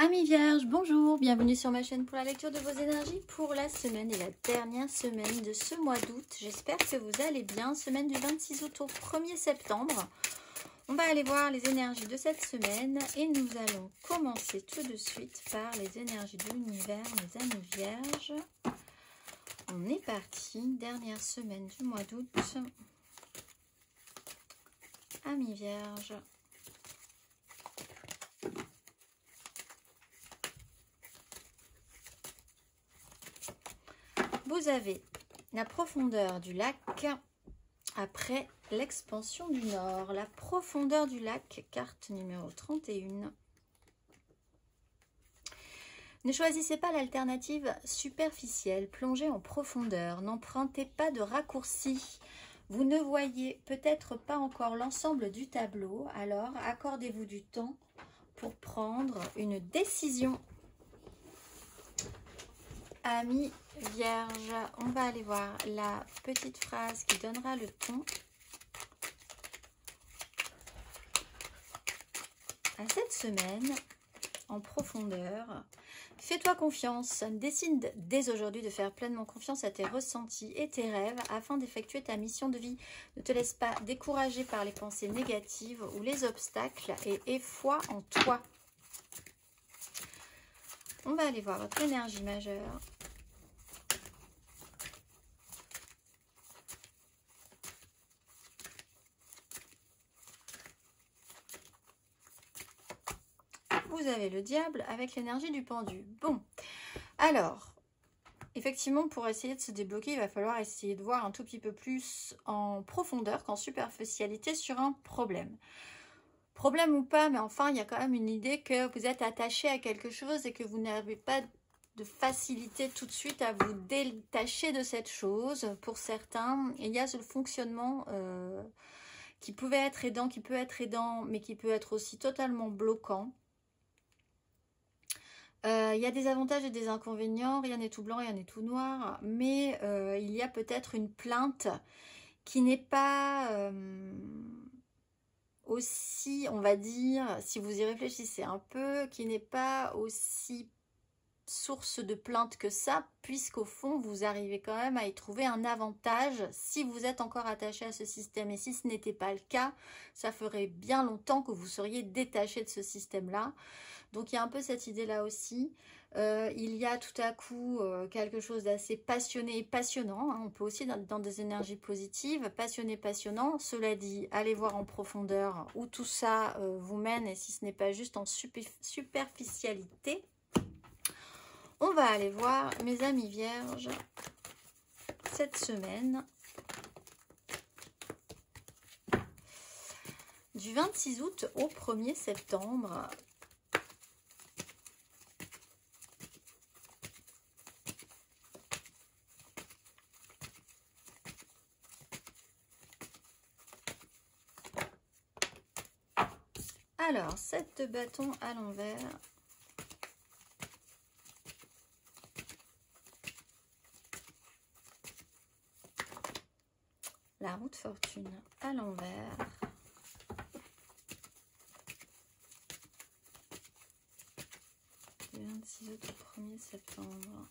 Amis vierges, bonjour, bienvenue sur ma chaîne pour la lecture de vos énergies pour la semaine et la dernière semaine de ce mois d'août. J'espère que vous allez bien, semaine du 26 août au 1er septembre. On va aller voir les énergies de cette semaine et nous allons commencer tout de suite par les énergies de l'univers, mes amis vierges. On est parti, dernière semaine du mois d'août. Amis vierges. Vous avez la profondeur du lac après l'expansion du nord. La profondeur du lac, carte numéro 31. Ne choisissez pas l'alternative superficielle, plongez en profondeur, n'empruntez pas de raccourcis. Vous ne voyez peut-être pas encore l'ensemble du tableau, alors accordez-vous du temps pour prendre une décision. Amis vierges, on va aller voir la petite phrase qui donnera le ton à cette semaine en profondeur. Fais-toi confiance, décide dès aujourd'hui de faire pleinement confiance à tes ressentis et tes rêves afin d'effectuer ta mission de vie. Ne te laisse pas décourager par les pensées négatives ou les obstacles et aie foi en toi. On va aller voir votre énergie majeure. Vous avez le diable avec l'énergie du pendu. Bon, alors, effectivement, pour essayer de se débloquer, il va falloir essayer de voir un tout petit peu plus en profondeur qu'en superficialité sur un problème. Problème ou pas, mais enfin, il y a quand même une idée que vous êtes attaché à quelque chose et que vous n'avez pas de facilité tout de suite à vous détacher de cette chose. Pour certains, il y a ce fonctionnement qui pouvait être aidant, qui peut être aidant, mais qui peut être aussi totalement bloquant. Il y a des avantages et des inconvénients, rien n'est tout blanc, rien n'est tout noir, mais il y a peut-être une plainte qui n'est pas aussi, on va dire, si vous y réfléchissez un peu, qui n'est pas aussi source de plainte que ça, puisqu'au fond, vous arrivez quand même à y trouver un avantage si vous êtes encore attaché à ce système. Et si ce n'était pas le cas, ça ferait bien longtemps que vous seriez détaché de ce système-là. Donc il y a un peu cette idée-là aussi. Il y a tout à coup quelque chose d'assez passionné et passionnant. Hein. On peut aussi dans des énergies positives, passionné, passionnant. Cela dit, allez voir en profondeur où tout ça vous mène et si ce n'est pas juste en superficialité. On va aller voir, mes amis vierges, cette semaine du 26 août au 1er septembre. Alors, 7 de bâton à l'envers. La roue de fortune à l'envers. Le 26 août au 1er septembre.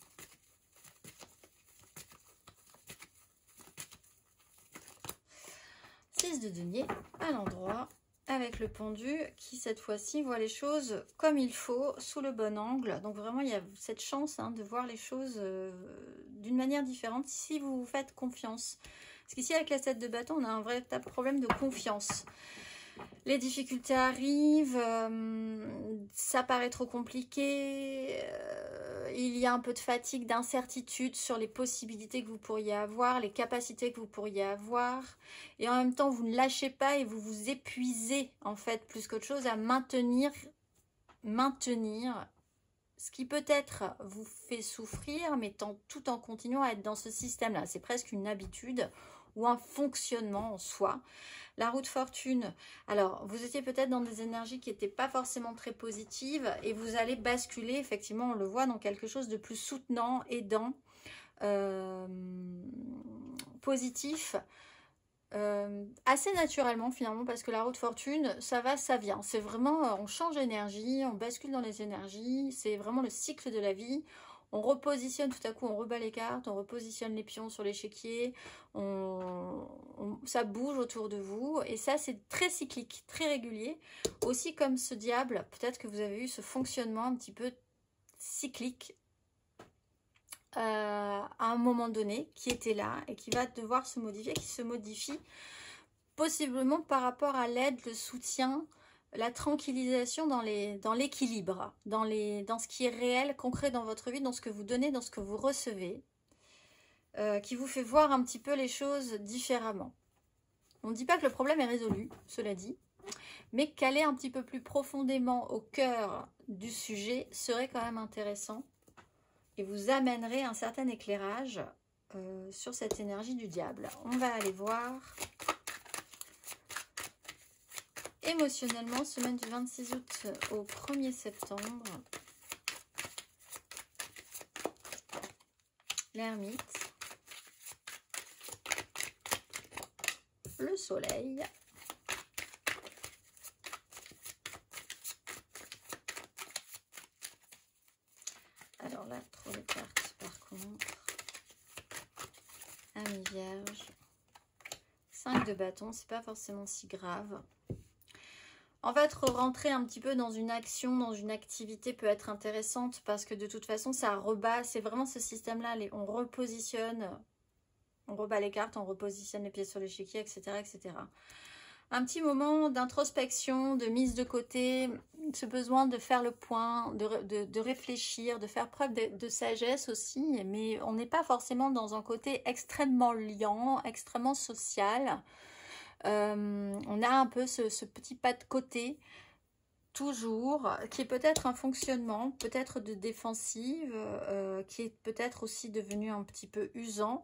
Six de denier à l'endroit. Avec le pendu qui cette fois-ci voit les choses comme il faut, sous le bon angle. Donc vraiment il y a cette chance de voir les choses d'une manière différente si vous vous faites confiance. Parce qu'ici avec la 7 de bâton on a un véritable problème de confiance. Les difficultés arrivent, ça paraît trop compliqué, il y a un peu de fatigue, d'incertitude sur les possibilités que vous pourriez avoir, les capacités que vous pourriez avoir. Et en même temps, vous ne lâchez pas et vous vous épuisez, en fait, plus qu'autre chose, à maintenir ce qui peut-être vous fait souffrir, mais tout en continuant à être dans ce système-là. C'est presque une habitude ou un fonctionnement en soi. La roue de fortune, alors vous étiez peut-être dans des énergies qui n'étaient pas forcément très positives et vous allez basculer, effectivement on le voit, dans quelque chose de plus soutenant, aidant, positif. assez naturellement finalement, parce que la roue de fortune, ça va, ça vient. C'est vraiment, on change d'énergie, on bascule dans les énergies, c'est vraiment le cycle de la vie. On repositionne tout à coup, on rebat les cartes, on repositionne les pions sur l'échiquier, ça bouge autour de vous, et ça c'est très cyclique, très régulier. Aussi comme ce diable, peut-être que vous avez eu ce fonctionnement un petit peu cyclique à un moment donné, qui était là et qui va devoir se modifier, qui se modifie possiblement par rapport à l'aide, le soutien, la tranquillisation dans l'équilibre, dans ce qui est réel, concret dans votre vie, dans ce que vous donnez, dans ce que vous recevez, qui vous fait voir un petit peu les choses différemment. On ne dit pas que le problème est résolu, cela dit, mais qu'aller un petit peu plus profondément au cœur du sujet serait quand même intéressant et vous amènerait un certain éclairage sur cette énergie du diable. On va aller voir émotionnellement, semaine du 26 août au 1er septembre. L'ermite, le soleil, alors là, trop de cartes par contre, ami vierge, 5 de bâton, c'est pas forcément si grave. En fait, rentrer un petit peu dans une action, dans une activité peut être intéressante parce que de toute façon, ça rebat, c'est vraiment ce système-là, on repositionne, on rebat les cartes, on repositionne les pièces sur l'échiquier, etc., etc. Un petit moment d'introspection, de mise de côté, ce besoin de faire le point, de réfléchir, de faire preuve de sagesse aussi, mais on n'est pas forcément dans un côté extrêmement liant, extrêmement social. On a un peu ce petit pas de côté, toujours, qui est peut-être un fonctionnement, peut-être de défensive, qui est peut-être aussi devenu un petit peu usant.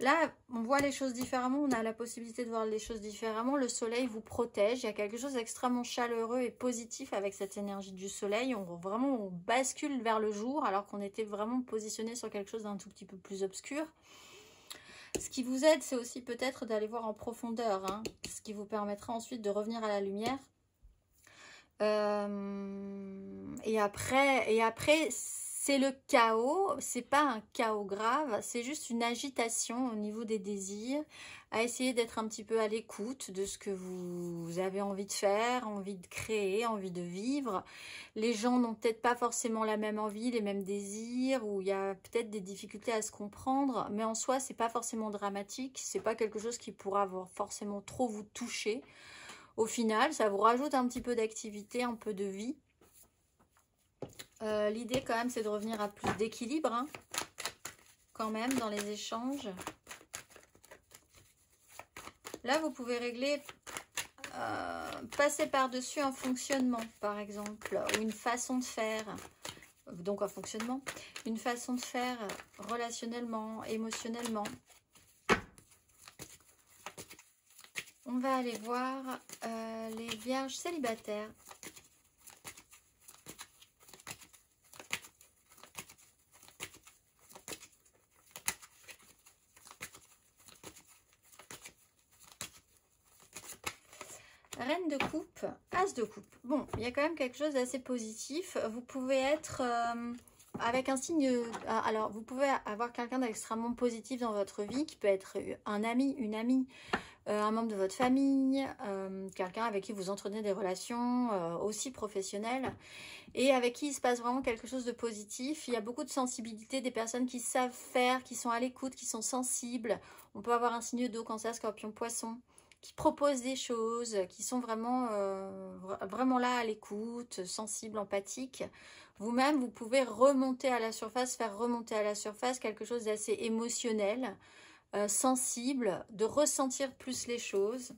Là, on voit les choses différemment, on a la possibilité de voir les choses différemment. Le soleil vous protège, il y a quelque chose d'extrêmement chaleureux et positif avec cette énergie du soleil. On bascule vers le jour alors qu'on était vraiment positionné sur quelque chose d'un tout petit peu plus obscur. Ce qui vous aide, c'est aussi peut-être d'aller voir en profondeur, hein, ce qui vous permettra ensuite de revenir à la lumière. Et après c'est le chaos, c'est pas un chaos grave, c'est juste une agitation au niveau des désirs, à essayer d'être un petit peu à l'écoute de ce que vous avez envie de faire, envie de créer, envie de vivre. Les gens n'ont peut-être pas forcément la même envie, les mêmes désirs, ou il y a peut-être des difficultés à se comprendre, mais en soi, c'est pas forcément dramatique, c'est pas quelque chose qui pourra forcément trop vous toucher. Au final, ça vous rajoute un petit peu d'activité, un peu de vie. L'idée quand même, c'est de revenir à plus d'équilibre, hein, quand même, dans les échanges. Là, vous pouvez régler, passer par-dessus un fonctionnement, par exemple, ou une façon de faire. Donc un fonctionnement, une façon de faire relationnellement, émotionnellement. On va aller voir les vierges célibataires. Reine de coupe, as de coupe. Bon, il y a quand même quelque chose d'assez positif. Vous pouvez être avec un signe... alors, vous pouvez avoir quelqu'un d'extrêmement positif dans votre vie, qui peut être un ami, une amie, un membre de votre famille, quelqu'un avec qui vous entretenez des relations aussi professionnelles et avec qui il se passe vraiment quelque chose de positif. Il y a beaucoup de sensibilité, des personnes qui savent faire, qui sont à l'écoute, qui sont sensibles. On peut avoir un signe d'eau, cancer, scorpion, poisson, qui proposent des choses, qui sont vraiment, vraiment là à l'écoute, sensibles, empathiques. Vous-même, vous pouvez remonter à la surface, faire remonter à la surface quelque chose d'assez émotionnel, sensible, de ressentir plus les choses,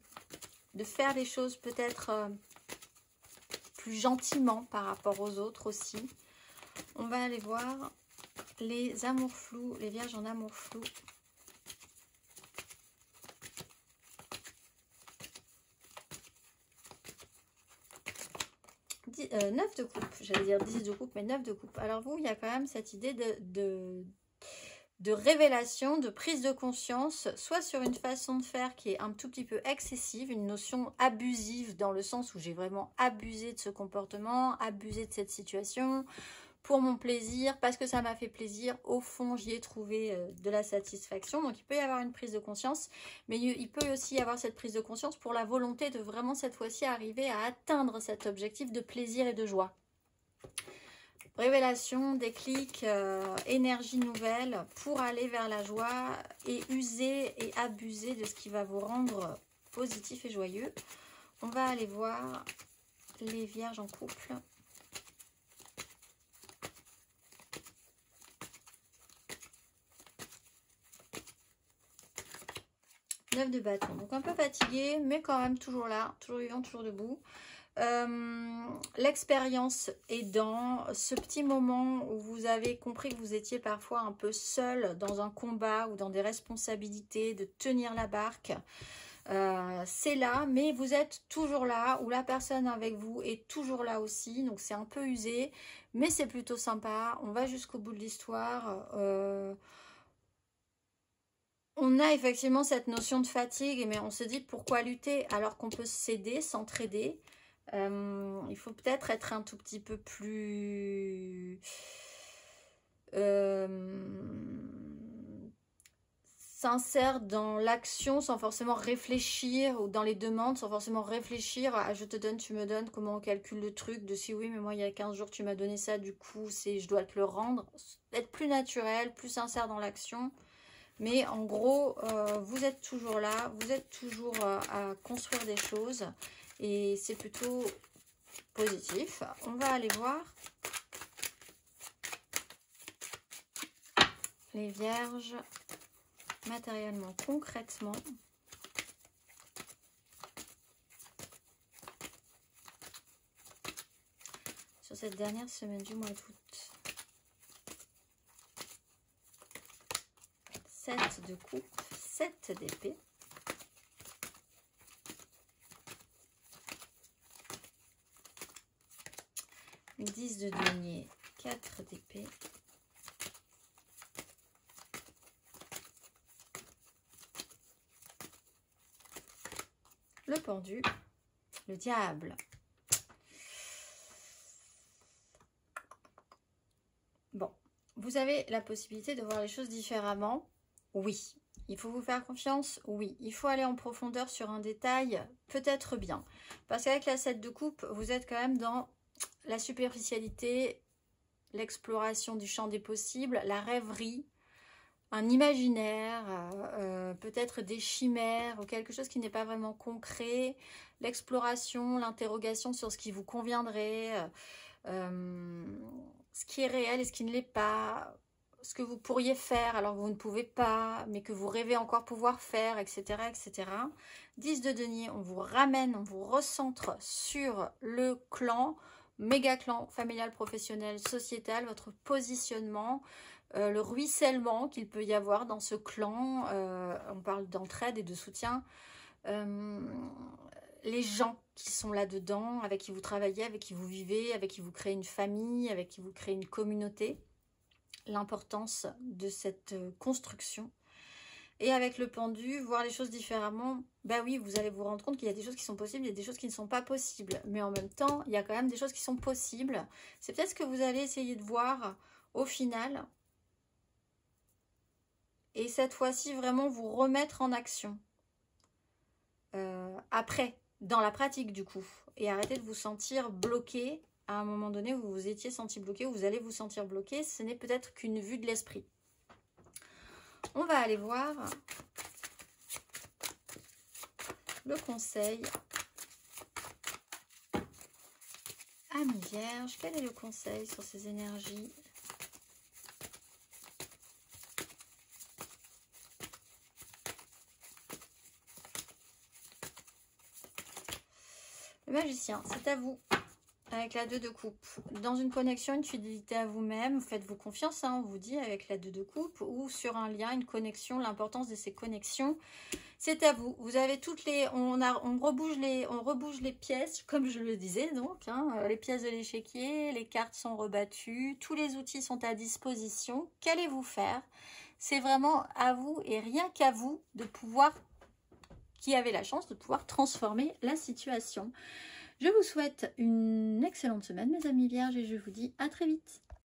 de faire les choses peut-être plus gentiment par rapport aux autres aussi. On va aller voir les amours flous, les vierges en amour flou. 9 de coupe, j'allais dire 10 de coupe, mais 9 de coupe. Alors vous, il y a quand même cette idée de révélation, de prise de conscience, soit sur une façon de faire qui est un tout petit peu excessive, une notion abusive dans le sens où j'ai vraiment abusé de ce comportement, abusé de cette situation, pour mon plaisir, parce que ça m'a fait plaisir, au fond j'y ai trouvé de la satisfaction. Donc il peut y avoir une prise de conscience, mais il peut aussi y avoir cette prise de conscience pour la volonté de vraiment cette fois-ci arriver à atteindre cet objectif de plaisir et de joie. Révélation, déclic, énergie nouvelle pour aller vers la joie et user et abuser de ce qui va vous rendre positif et joyeux. On va aller voir les vierges en couple. Neuf de bâton, donc un peu fatigué, mais quand même toujours là, toujours vivant, toujours debout. L'expérience aidant, ce petit moment où vous avez compris que vous étiez parfois un peu seul dans un combat ou dans des responsabilités, de tenir la barque, c'est là, mais vous êtes toujours là, ou la personne avec vous est toujours là aussi, donc c'est un peu usé, mais c'est plutôt sympa, on va jusqu'au bout de l'histoire. On a effectivement cette notion de fatigue, mais on se dit pourquoi lutter alors qu'on peut s'aider, s'entraider. Il faut peut-être être un tout petit peu plus sincère dans l'action sans forcément réfléchir, ou dans les demandes sans forcément réfléchir à je te donne, tu me donnes, comment on calcule le truc, de si oui mais moi il y a 15 jours tu m'as donné ça, du coup je dois te le rendre. Être plus naturel, plus sincère dans l'action. Mais en gros, vous êtes toujours là, vous êtes toujours à construire des choses et c'est plutôt positif. On va aller voir les vierges matériellement, concrètement. Sur cette dernière semaine du mois d'août. 7 de coupe, 7 d'épée. « 10 de denier, 4 d'épée. Le pendu, le diable. Bon, vous avez la possibilité de voir les choses différemment. Oui. Il faut vous faire confiance? Oui. Il faut aller en profondeur sur un détail? Peut-être bien. Parce qu'avec la 7 de coupe, vous êtes quand même dans la superficialité, l'exploration du champ des possibles, la rêverie, un imaginaire, peut-être des chimères ou quelque chose qui n'est pas vraiment concret, l'exploration, l'interrogation sur ce qui vous conviendrait, ce qui est réel et ce qui ne l'est pas, ce que vous pourriez faire alors que vous ne pouvez pas, mais que vous rêvez encore pouvoir faire, etc. etc. 10 de denier, on vous ramène, on vous recentre sur le clan, méga clan, familial, professionnel, sociétal, votre positionnement, le ruissellement qu'il peut y avoir dans ce clan, on parle d'entraide et de soutien, les gens qui sont là-dedans, avec qui vous travaillez, avec qui vous vivez, avec qui vous créez une famille, avec qui vous créez une communauté, l'importance de cette construction. Et avec le pendu, voir les choses différemment, bah oui, vous allez vous rendre compte qu'il y a des choses qui sont possibles, il y a des choses qui ne sont pas possibles. Mais en même temps, il y a quand même des choses qui sont possibles. C'est peut-être ce que vous allez essayer de voir au final. Et cette fois-ci, vraiment vous remettre en action. Après, dans la pratique du coup. Et arrêtez de vous sentir bloqué. À un moment donné, vous vous étiez senti bloqué, ou vous allez vous sentir bloqué. Ce n'est peut-être qu'une vue de l'esprit. On va aller voir le conseil à mes vierges. Quel est le conseil sur ces énergies ? Le magicien, c'est à vous. Avec la 2 de coupe, dans une connexion, une fidélité à vous-même, faites-vous confiance, hein, on vous dit, avec la 2 de coupe, ou sur un lien, une connexion, l'importance de ces connexions, c'est à vous. Vous avez toutes les, on rebouge les pièces, comme je le disais, donc, hein, les pièces de l'échiquier, les cartes sont rebattues, tous les outils sont à disposition. Qu'allez-vous faire? C'est vraiment à vous et rien qu'à vous de pouvoir, qui avez la chance de pouvoir transformer la situation. Je vous souhaite une excellente semaine, mes amis vierges, et je vous dis à très vite.